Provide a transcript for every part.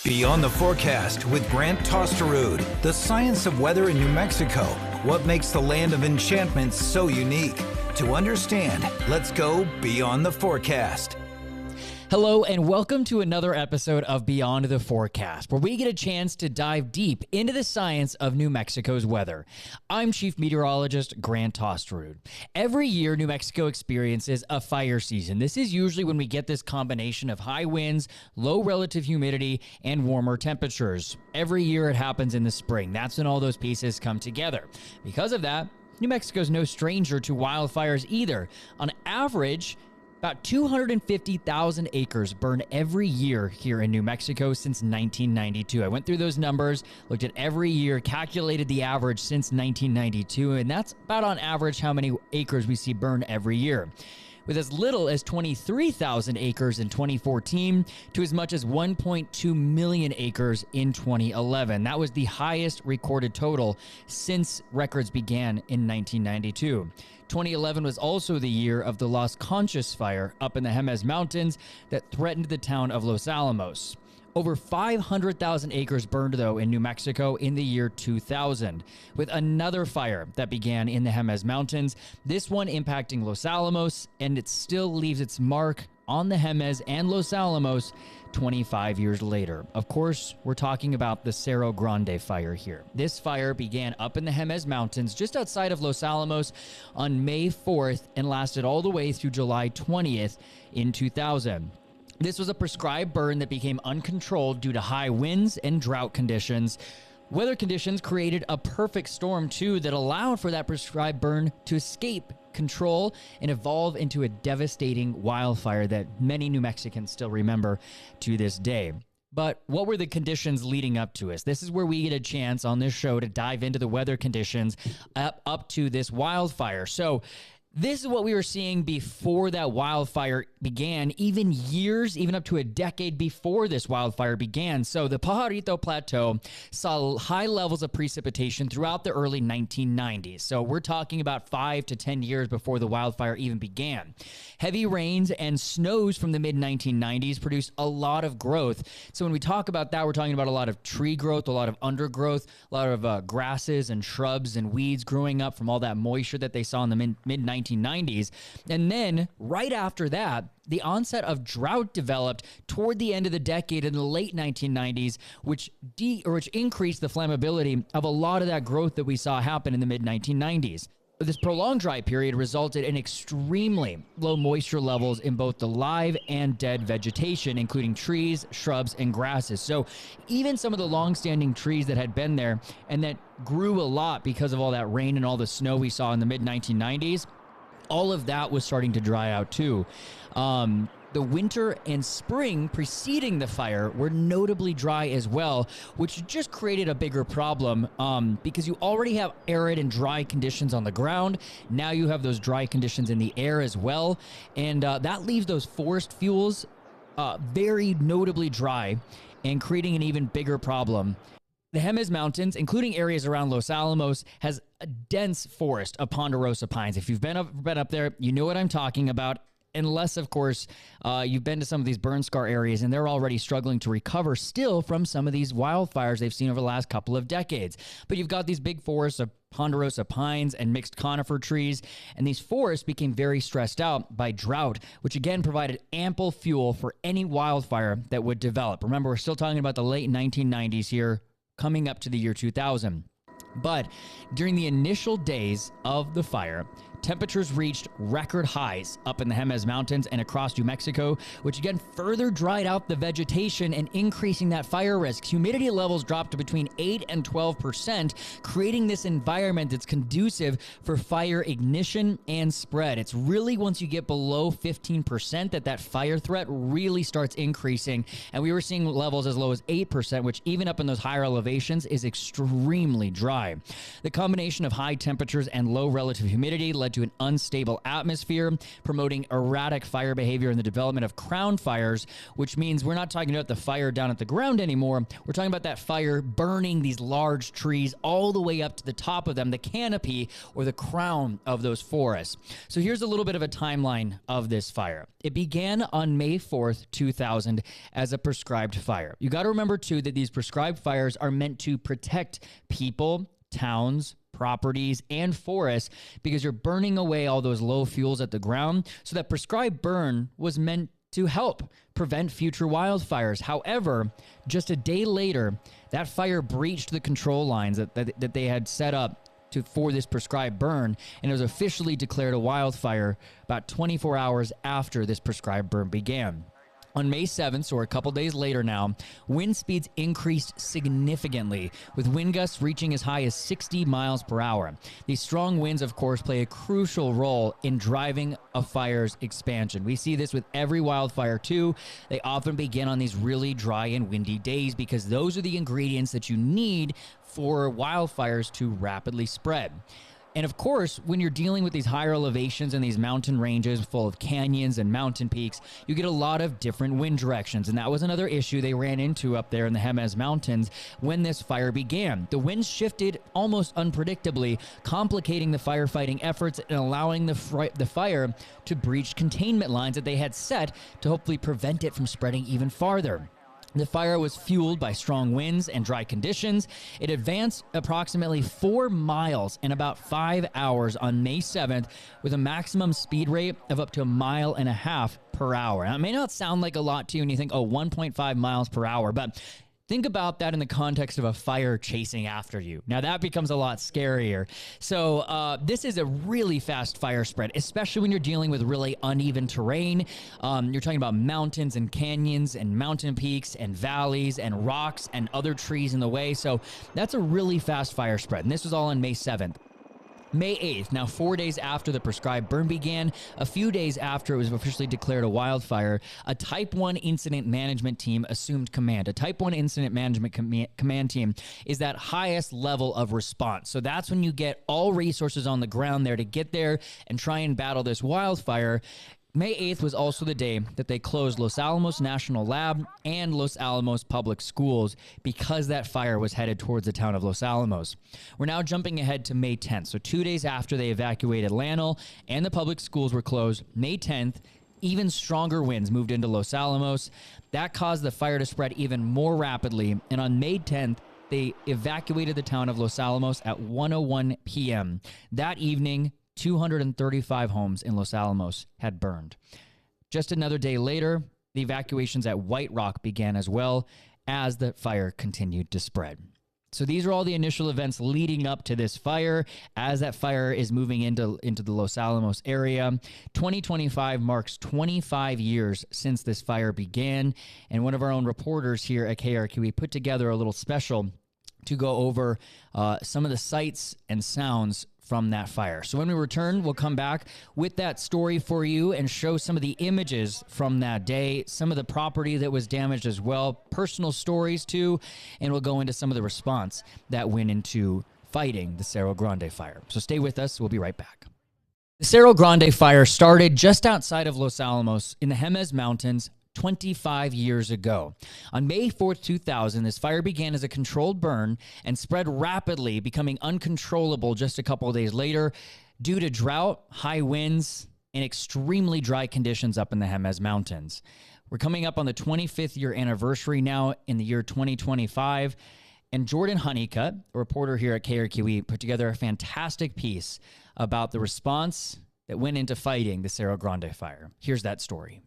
Beyond the Forecast with Grant Tosterud, the science of weather in New Mexico. What makes the land of enchantment so unique? To understand, let's go Beyond the Forecast. Hello and welcome to another episode of Beyond the Forecast, where we get a chance to dive deep into the science of New Mexico's weather. I'm Chief Meteorologist Grant Tosterud. Every year, New Mexico experiences a fire season. This is usually when we get this combination of high winds, low relative humidity, and warmer temperatures. Every year it happens in the spring. That's when all those pieces come together. Because of that, New Mexico's no stranger to wildfires either. On average, about 250,000 acres burn every year here in New Mexico since 1992. I went through those numbers, looked at every year, calculated the average since 1992, and that's about on average how many acres we see burn every year. With as little as 23,000 acres in 2014 to as much as 1.2 million acres in 2011. That was the highest recorded total since records began in 1992. 2011 was also the year of the Las Conchas fire up in the Jemez Mountains that threatened the town of Los Alamos. Over 500,000 acres burned, though, in New Mexico in the year 2000, with another fire that began in the Jemez Mountains, this one impacting Los Alamos, and it still leaves its mark on the Jemez and Los Alamos 25 years later. Of course, we're talking about the Cerro Grande Fire here. This fire began up in the Jemez Mountains just outside of Los Alamos on May 4th and lasted all the way through July 20th in 2000. This was a prescribed burn that became uncontrolled due to high winds and drought conditions. Weather conditions created a perfect storm, too, that allowed for that prescribed burn to escape control and evolve into a devastating wildfire that many New Mexicans still remember to this day. But what were the conditions leading up to us? This is where we get a chance on this show to dive into the weather conditions up to this wildfire. So this is what we were seeing before that wildfire began, even up to a decade before this wildfire began. So the Pajarito Plateau saw high levels of precipitation throughout the early 1990s. So we're talking about 5 to 10 years before the wildfire even began. Heavy rains and snows from the mid-1990s produced a lot of growth. So when we talk about that, we're talking about a lot of tree growth, a lot of undergrowth, a lot of grasses and shrubs and weeds growing up from all that moisture that they saw in the mid-1990s. And then right after that, the onset of drought developed toward the end of the decade in the late 1990s, which increased the flammability of a lot of that growth that we saw happen in the mid-1990s. This prolonged dry period resulted in extremely low moisture levels in both the live and dead vegetation, including trees, shrubs, and grasses. So even some of the long-standing trees that had been there and that grew a lot because of all that rain and all the snow we saw in the mid-1990s, all of that was starting to dry out too. The winter and spring preceding the fire were notably dry as well, which just created a bigger problem because you already have arid and dry conditions on the ground. Now you have those dry conditions in the air as well. And that leaves those forest fuels very notably dry and creating an even bigger problem. The Jemez Mountains, including areas around Los Alamos, has a dense forest of ponderosa pines. If you've been up there, you know what I'm talking about. Unless, of course, you've been to some of these burn scar areas and they're already struggling to recover still from some of these wildfires they've seen over the last couple of decades. But you've got these big forests of ponderosa pines and mixed conifer trees, and these forests became very stressed out by drought, which again provided ample fuel for any wildfire that would develop. Remember, we're still talking about the late 1990s here, coming up to the year 2000. But during the initial days of the fire, temperatures reached record highs up in the Jemez Mountains and across New Mexico, which again further dried out the vegetation and increasing that fire risk. Humidity levels dropped to between 8 and 12%, creating this environment that's conducive for fire ignition and spread. It's really once you get below 15% that fire threat really starts increasing. And we were seeing levels as low as 8%, which even up in those higher elevations is extremely dry. The combination of high temperatures and low relative humidity led led to an unstable atmosphere, promoting erratic fire behavior and the development of crown fires, which means we're not talking about the fire down at the ground anymore. We're talking about that fire burning these large trees all the way up to the top of them, the canopy or the crown of those forests. So here's a little bit of a timeline of this fire. It began on May 4th, 2000 as a prescribed fire. You got to remember too that these prescribed fires are meant to protect people, towns, properties, and forests because you're burning away all those low fuels at the ground. So that prescribed burn was meant to help prevent future wildfires. However, just a day later, that fire breached the control lines that they had set up for this prescribed burn, and it was officially declared a wildfire about 24 hours after this prescribed burn began. On May 7th, or a couple days later now, wind speeds increased significantly, with wind gusts reaching as high as 60 miles per hour. These strong winds, of course, play a crucial role in driving a fire's expansion. We see this with every wildfire, too. They often begin on these really dry and windy days because those are the ingredients that you need for wildfires to rapidly spread. And of course, when you're dealing with these higher elevations and these mountain ranges full of canyons and mountain peaks, you get a lot of different wind directions. And that was another issue they ran into up there in the Jemez Mountains when this fire began. The winds shifted almost unpredictably, complicating the firefighting efforts and allowing the fire to breach containment lines that they had set to hopefully prevent it from spreading even farther. The fire was fueled by strong winds and dry conditions. It advanced approximately 4 miles in about 5 hours on May 7th with a maximum speed rate of up to 1.5 miles per hour. Now, it may not sound like a lot to you and you think, oh, 1.5 miles per hour, but think about that in the context of a fire chasing after you. Now, that becomes a lot scarier. So this is a really fast fire spread, especially when you're dealing with really uneven terrain. You're talking about mountains and canyons and mountain peaks and valleys and rocks and other trees in the way. So that's a really fast fire spread. And this was all on May 7th. May 8th, now 4 days after the prescribed burn began, a few days after it was officially declared a wildfire, a Type 1 incident management team assumed command. A Type 1 incident management command team is that highest level of response. So that's when you get all resources on the ground there to get there and try and battle this wildfire. May 8th was also the day that they closed Los Alamos National Lab and Los Alamos Public Schools because that fire was headed towards the town of Los Alamos. We're now jumping ahead to May 10th. So 2 days after they evacuated Lanel and the public schools were closed, May 10th, even stronger winds moved into Los Alamos. That caused the fire to spread even more rapidly. And on May 10th, they evacuated the town of Los Alamos at 1:01 p.m. That evening, 235 homes in Los Alamos had burned. Just another day later, the evacuations at White Rock began as well as the fire continued to spread. So these are all the initial events leading up to this fire as that fire is moving into the Los Alamos area. 2025 marks 25 years since this fire began, and one of our own reporters here at KRQE put together a little special to go over some of the sights and sounds from that fire. So when we return, we'll come back with that story for you and show some of the images from that day, some of the property that was damaged as well, personal stories too, and we'll go into some of the response that went into fighting the Cerro Grande fire. So stay with us. We'll be right back. The Cerro Grande fire started just outside of Los Alamos in the Jemez Mountains 25 years ago. On May 4th, 2000, this fire began as a controlled burn and spread rapidly, becoming uncontrollable just a couple of days later due to drought, high winds, and extremely dry conditions up in the Jemez Mountains. We're coming up on the 25th year anniversary now in the year 2025, and Jordan Honeycutt, a reporter here at KRQE, put together a fantastic piece about the response that went into fighting the Cerro Grande fire. Here's that story.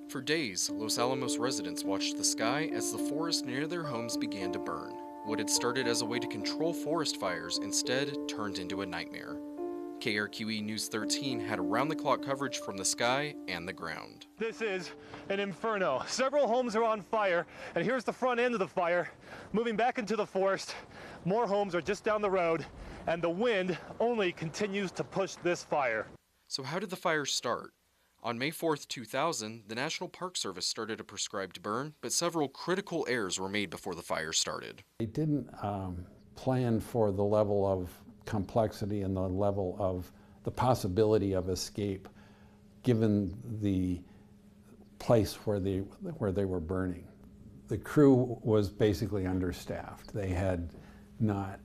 For days, Los Alamos residents watched the sky as the forest near their homes began to burn. What had started as a way to control forest fires instead turned into a nightmare. KRQE News 13 had around-the-clock coverage from the sky and the ground. This is an inferno. Several homes are on fire, and here's the front end of the fire. Moving back into the forest, more homes are just down the road, and the wind only continues to push this fire. So how did the fire start? On May 4th, 2000, the National Park Service started a prescribed burn, but several critical errors were made before the fire started. They didn't plan for the level of complexity and the level of the possibility of escape given the place where they were burning. The crew was basically understaffed. They had not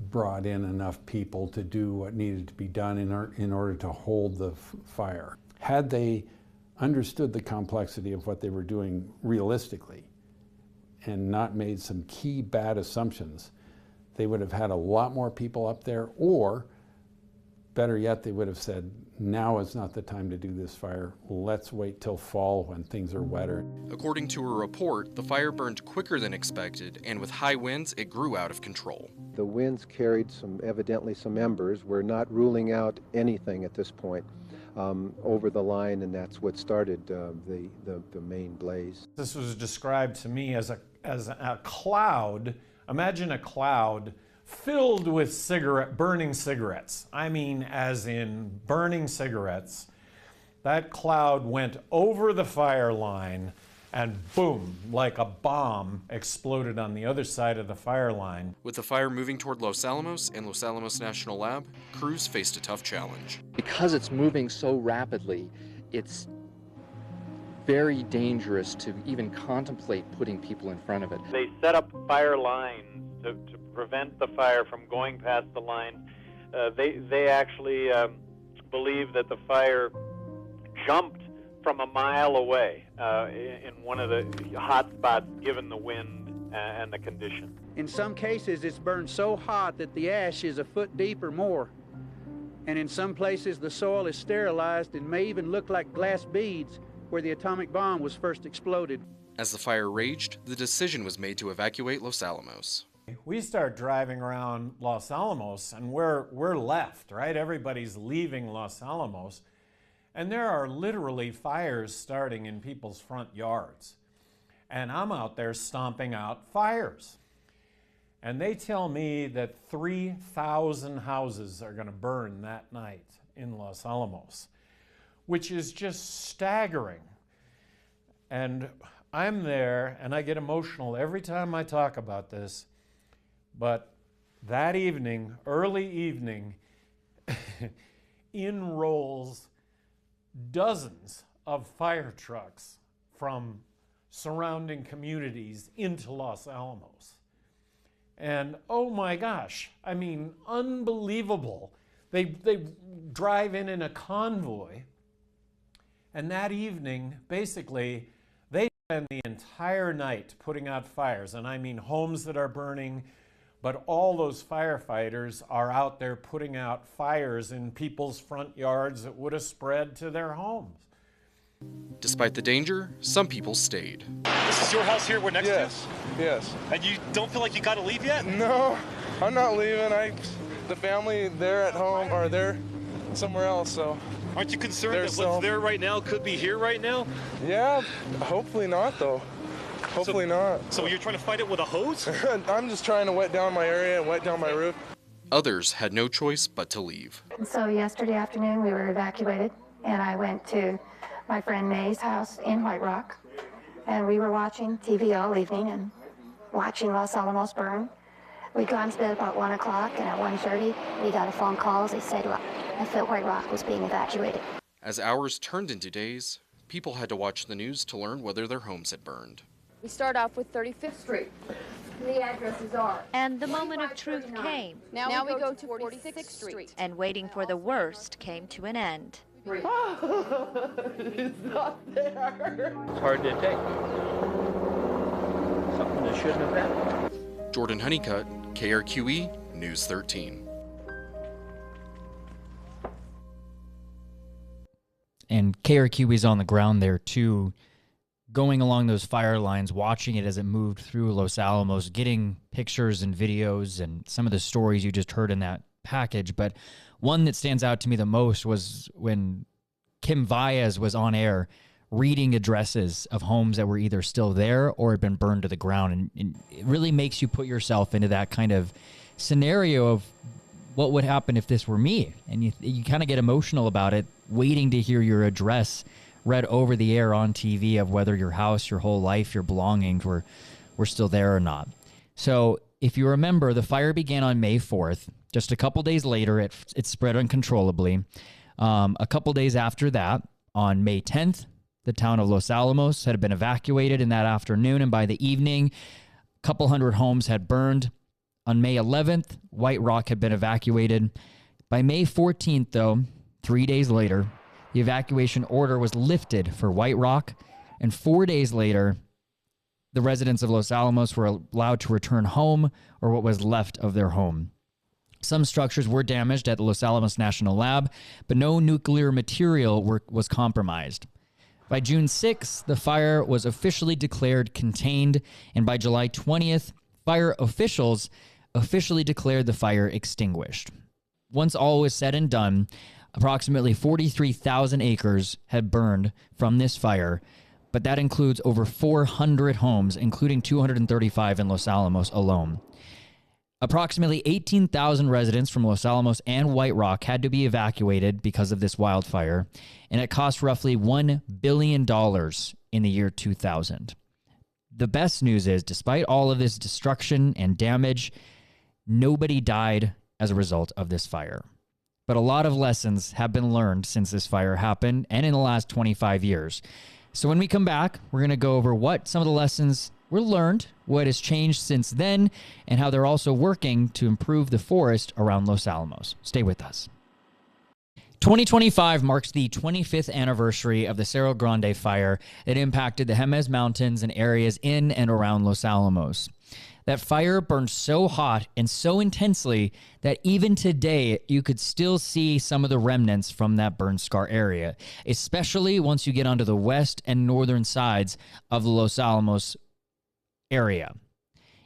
brought in enough people to do what needed to be done in order to hold the fire. Had they understood the complexity of what they were doing realistically and not made some key bad assumptions, they would have had a lot more people up there, or better yet, they would have said, now is not the time to do this fire. Let's wait till fall when things are wetter. According to a report, the fire burned quicker than expected, and with high winds, it grew out of control. The winds carried evidently some embers. We're not ruling out anything at this point over the line, and that's what started the main blaze. This was described to me as a cloud. Imagine a cloud filled with burning cigarettes. I mean, as in burning cigarettes. That cloud went over the fire line and boom, like a bomb exploded on the other side of the fire line. With the fire moving toward Los Alamos and Los Alamos National Lab, crews faced a tough challenge. Because it's moving so rapidly, it's very dangerous to even contemplate putting people in front of it. They set up fire lines to prevent the fire from going past the line. They actually believe that the fire jumped from a mile away in one of the hot spots given the wind and the condition. In some cases, it's burned so hot that the ash is a foot deep or more. And in some places, the soil is sterilized and may even look like glass beads where the atomic bomb was first exploded. As the fire raged, the decision was made to evacuate Los Alamos. We start driving around Los Alamos and we're left, right? Everybody's leaving Los Alamos. And there are literally fires starting in people's front yards. And I'm out there stomping out fires. And they tell me that 3,000 houses are going to burn that night in Los Alamos, which is just staggering. And I'm there, and I get emotional every time I talk about this. But that evening, early evening, in rolls dozens of fire trucks from surrounding communities into Los Alamos. And oh my gosh, I mean, unbelievable. They drive in a convoy, and that evening, basically, they spend the entire night putting out fires. And I mean homes that are burning, but all those firefighters are out there putting out fires in people's front yards that would have spread to their homes. Despite the danger, some people stayed. This is your house here we're next to? Yes. And you don't feel like you got to leave yet? No, I'm not leaving. The family, they're at home, or they're somewhere else, so. Aren't you concerned that what's there right now could be here right now? Yeah, hopefully not, though. Hopefully not. So you're trying to fight it with a hose? I'm just trying to wet down my area and wet down my roof. Others had no choice but to leave. So yesterday afternoon we were evacuated, and I went to my friend May's house in White Rock, and we were watching TV all evening and watching Los Alamos burn. We'd gone to bed about 1 o'clock, and at 1:30 we got a phone call. They said that White Rock was being evacuated. As hours turned into days, people had to watch the news to learn whether their homes had burned. We start off with 35th Street. The addresses are. And the moment of truth came. Now we go to 46th Street. And waiting for the worst came to an end. It's not there. It's hard to take. Something that shouldn't have happened. Jordan Honeycutt, KRQE, News 13. And KRQ is on the ground there too, going along those fire lines, watching it as it moved through Los Alamos, getting pictures and videos and some of the stories you just heard in that package. But one that stands out to me the most was when Kim Baez was on air reading addresses of homes that were either still there or had been burned to the ground. And it really makes you put yourself into that kind of scenario of what would happen if this were me. And you kind of get emotional about it, waiting to hear your address read over the air on TV of whether your house, your whole life, your belongings were still there or not. So if you remember, the fire began on May 4th. Just a couple days later, it spread uncontrollably. A couple days after that, on May 10th, the town of Los Alamos had been evacuated in that afternoon, and by the evening, a couple hundred homes had burned. On May 11th, White Rock had been evacuated. By May 14th, though, 3 days later, the evacuation order was lifted for White Rock, and 4 days later, the residents of Los Alamos were allowed to return home, or what was left of their home. Some structures were damaged at the Los Alamos National Lab, but no nuclear material was compromised. By June 6th, the fire was officially declared contained, and by July 20th, fire officials officially declared the fire extinguished. Once all was said and done, approximately 43,000 acres had burned from this fire, but that includes over 400 homes, including 235 in Los Alamos alone. Approximately 18,000 residents from Los Alamos and White Rock had to be evacuated because of this wildfire, and it cost roughly $1 billion in the year 2000. The best news is, despite all of this destruction and damage, nobody died as a result of this fire. But a lot of lessons have been learned since this fire happened and in the last 25 years. So when we come back, we're going to go over what some of the lessons were learned, what has changed since then, and how they're also working to improve the forest around Los Alamos. Stay with us. 2025 marks the 25th anniversary of the Cerro Grande Fire that impacted the Jemez Mountains and areas in and around Los Alamos. That fire burned so hot and so intensely that even today you could still see some of the remnants from that burn scar area, especially once you get onto the west and northern sides of the Los Alamos area.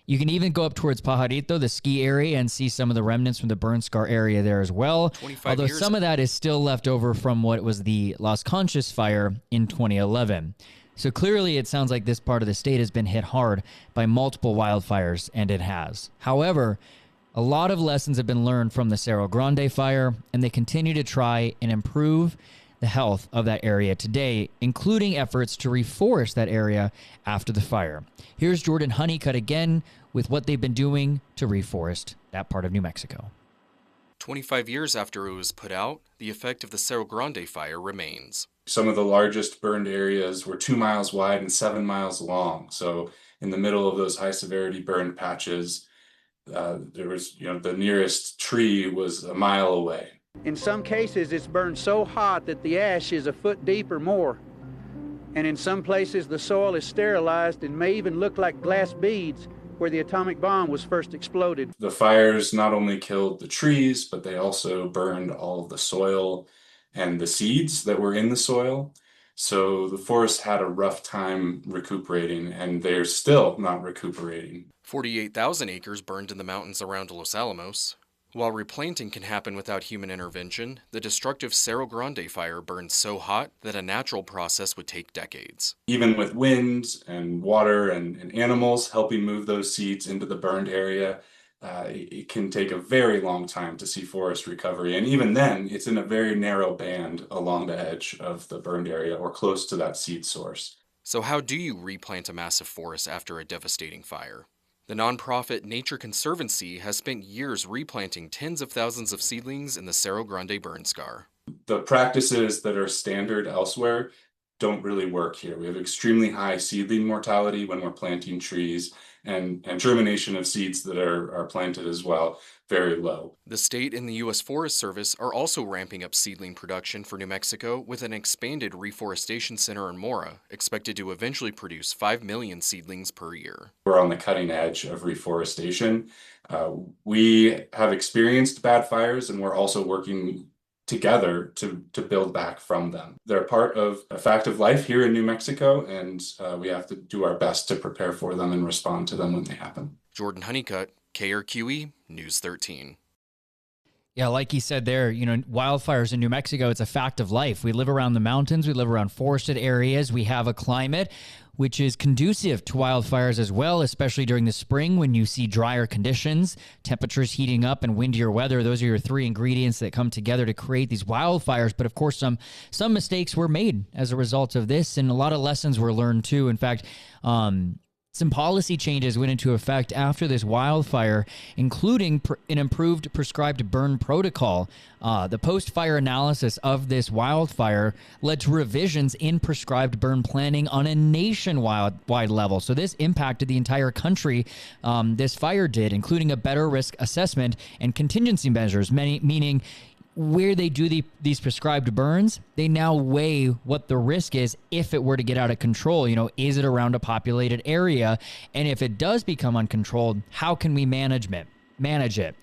You can even go up towards Pajarito, the ski area, and see some of the remnants from the burn scar area there as well. Although some of that is still left over from what was the Las Conchas fire in 2011. So clearly it sounds like this part of the state has been hit hard by multiple wildfires, and it has. However, a lot of lessons have been learned from the Cerro Grande fire, and they continue to try and improve the health of that area today, including efforts to reforest that area after the fire. Here's Jordan Honeycutt again with what they've been doing to reforest that part of New Mexico. 25 years after it was put out, the effect of the Cerro Grande fire remains. Some of the largest burned areas were 2 miles wide and 7 miles long. So in the middle of those high severity burned patches, there was, the nearest tree was a mile away. In some cases, it's burned so hot that the ash is a foot deep or more. And in some places, the soil is sterilized and may even look like glass beads where the atomic bomb was first exploded. The fires not only killed the trees, but they also burned all of the soil and the seeds that were in the soil. So the forest had a rough time recuperating, and they're still not recuperating. 48,000 acres burned in the mountains around Los Alamos. While replanting can happen without human intervention, the destructive Cerro Grande fire burned so hot that a natural process would take decades. Even with wind and water and animals helping move those seeds into the burned area, it can take a very long time to see forest recovery. And even then, it's in a very narrow band along the edge of the burned area or close to that seed source. So how do you replant a massive forest after a devastating fire? The nonprofit Nature Conservancy has spent years replanting tens of thousands of seedlings in the Cerro Grande burn scar. The practices that are standard elsewhere don't really work here. We have extremely high seedling mortality when we're planting trees, and germination of seeds that are planted as well, very low. The state and the U.S. Forest Service are also ramping up seedling production for New Mexico with an expanded reforestation center in Mora, expected to eventually produce 5 million seedlings per year. We're on the cutting edge of reforestation. We have experienced bad fires, and we're also working together to build back from them. They're part of a fact of life here in New Mexico, and we have to do our best to prepare for them and respond to them when they happen. Jordan Honeycutt, KRQE, News 13. Yeah, like he said there, wildfires in New Mexico, it's a fact of life. We live around the mountains. We live around forested areas. We have a climate which is conducive to wildfires as well, especially during the spring when you see drier conditions, temperatures heating up, and windier weather. Those are your three ingredients that come together to create these wildfires. But of course, some mistakes were made as a result of this, and a lot of lessons were learned too. In fact, Some policy changes went into effect after this wildfire, including an improved prescribed burn protocol. The post-fire analysis of this wildfire led to revisions in prescribed burn planning on a nationwide level. So this impacted the entire country, this fire did, including a better risk assessment and contingency measures, meaning where they do these prescribed burns, they now weigh what the risk is if it were to get out of control. Is it around a populated area? And if it does become uncontrolled, how can we manage it?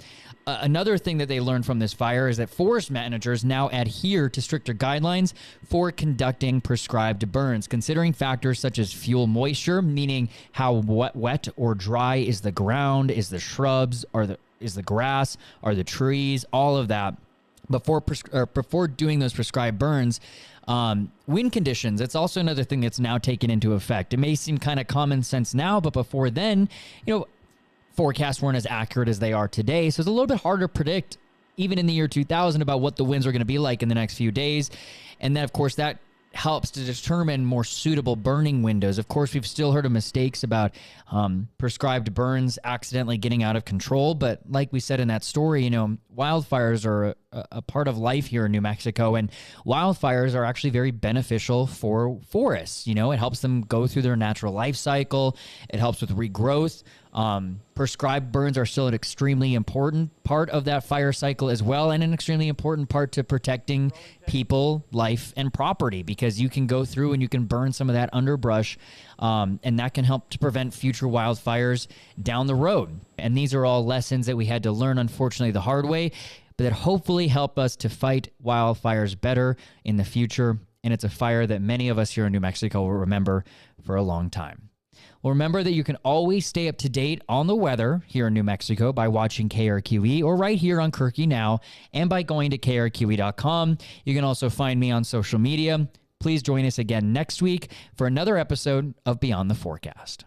Another thing that they learned from this fire is that forest managers now adhere to stricter guidelines for conducting prescribed burns, considering factors such as fuel moisture, meaning how wet or dry is the ground, is the shrubs, is the grass, are the trees, all of that. Before doing those prescribed burns, wind conditions, it's also another thing that's now taken into effect. It may seem kind of common sense now, but before then, forecasts weren't as accurate as they are today. So it's a little bit harder to predict, even in the year 2000, about what the winds are going to be like in the next few days. And then, of course, that helps to determine more suitable burning windows. Of course, we've still heard of mistakes about prescribed burns accidentally getting out of control. But like we said in that story, wildfires are a part of life here in New Mexico, and wildfires are actually very beneficial for forests. It helps them go through their natural life cycle. It helps with regrowth. Prescribed burns are still an extremely important part of that fire cycle as well, and an extremely important part to protecting people, life, and property, because you can go through and you can burn some of that underbrush, and that can help to prevent future wildfires down the road. And these are all lessons that we had to learn, unfortunately, the hard way, but that hopefully help us to fight wildfires better in the future. And it's a fire that many of us here in New Mexico will remember for a long time. Well, remember that you can always stay up to date on the weather here in New Mexico by watching KRQE or right here on Kirky Now, and by going to krqe.com. You can also find me on social media. Please join us again next week for another episode of Beyond the Forecast.